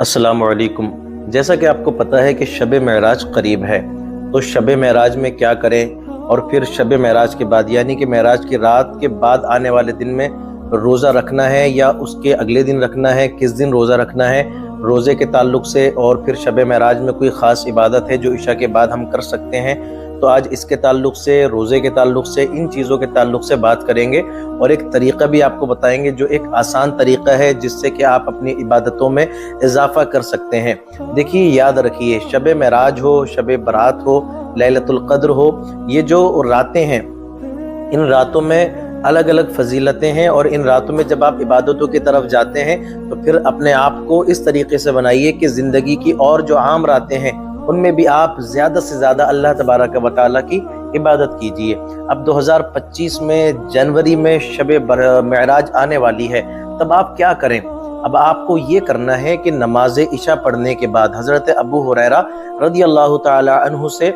अस्सलाम वालेकुम। जैसा कि आपको पता है कि शब महराज करीब है, तो शब महराज में क्या करें और फिर शब महराज के बाद यानी कि महराज की रात के बाद आने वाले दिन में रोज़ा रखना है या उसके अगले दिन रखना है, किस दिन रोज़ा रखना है रोज़े के ताल्लुक़ से, और फिर शब महराज में कोई ख़ास इबादत है जो इशा के बाद हम कर सकते हैं। तो आज इसके ताल्लुक़ से, रोज़े के ताल्लुक़ से, इन चीज़ों के ताल्लुक़ से बात करेंगे और एक तरीक़ा भी आपको बताएंगे जो एक आसान तरीक़ा है जिससे कि आप अपनी इबादतों में इजाफ़ा कर सकते हैं। देखिए, याद रखिए, शब महराज हो, शब बरात हो, लैलतुल क़द्र हो, ये जो रातें हैं, इन रातों में अलग अलग फजीलतें हैं और इन रातों में जब आप इबादतों की तरफ जाते हैं तो फिर अपने आप को इस तरीके से बनाइए कि ज़िंदगी की और जो आम रातें हैं उनमें भी आप ज़्यादा से ज़्यादा अल्लाह तबारक व तआला की इबादत कीजिए। अब 2025 में जनवरी में शब महराज आने वाली है, तब आप क्या करें? अब आपको ये करना है कि नमाज इशा पढ़ने के बाद हज़रत अबू हुरैरा रज़ी अल्लाह तआला अन्हु से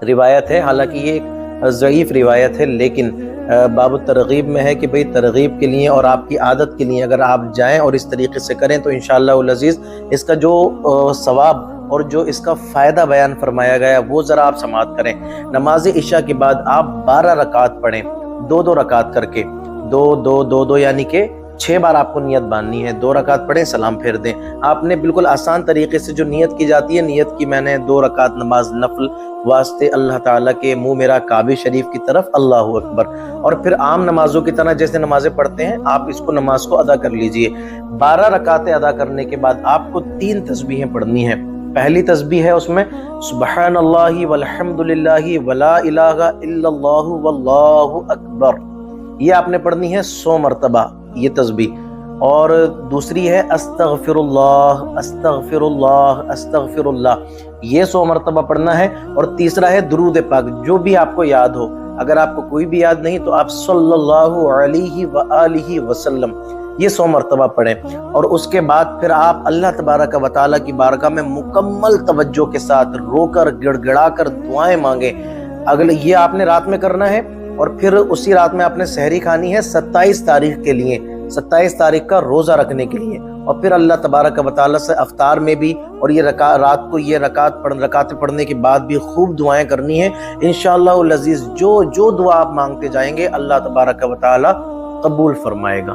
रिवायत है, हालांकि ये एक ज़ईफ़ रिवायत है, लेकिन बाब तरगीब में है कि भाई तरगीब के लिए और आपकी आदत के लिए अगर आप जाएं और इस तरीके से करें तो इंशाअल्लाह अज़ीज़ इसका जो सवाब और जो इसका फ़ायदा बयान फरमाया गया वो ज़रा आप समाअत करें। नमाज इशा के बाद आप 12 रकात पढ़ें, 2-2 रकात करके, 2-2-2-2 यानी कि 6 बार आपको नियत बांधनी है। 2 रकात पढ़ें, सलाम फेर दें। आपने बिल्कुल आसान तरीके से जो नियत की जाती है, नियत की मैंने 2 रकात नमाज नफल वास्ते अल्लाह ताला के मुँह मेरा काबे शरीफ की तरफ, अल्लाहु अकबर। और फिर आम नमाजों की तरह जैसे नमाजें पढ़ते हैं आप इसको नमाज को अदा कर लीजिए। 12 रकातें अदा करने के बाद आपको 3 तस्बीहें पढ़नी है। पहली तस्बीह है उसमें सुब्हानल्लाहि वल्हम्दुलिल्लाहि वला इलाहा इल्लल्लाहु वल्लाहु अकबर, ये आपने पढ़नी है 100 मरतबा ये तस्बीह। और दूसरी है अस्तगफिरुल्लाह अस्तगफिरुल्लाह अस्तगफिरुल्लाह, ये 100 मरतबा पढ़ना है। और तीसरा है दुरूद पाक, जो भी आपको याद हो। अगर आपको कोई भी याद नहीं तो आप सल्लल्लाहु अलैहि व आलिहि वसल्लम, ये 100 मरतबा पढ़ें। और उसके बाद फिर आप अल्लाह तबारक व तआला की बारगाह में मुकम्मल तवज्जो के साथ रोकर गिड़गिड़ा कर दुआएं मांगें। अगले ये आपने रात में करना है और फिर उसी रात में आपने सहरी खानी है 27 तारीख के लिए, 27 तारीख का रोज़ा रखने के लिए। और फिर अल्लाह तबारक व तआला से अफ्तार में भी और ये रात को ये रकातें पढ़ने के बाद भी खूब दुआएं करनी है। इंशाअल्लाह अज़ीज़ जो दुआ आप मांगते जाएंगे अल्लाह तबारक व तआला कबूल फरमाएगा।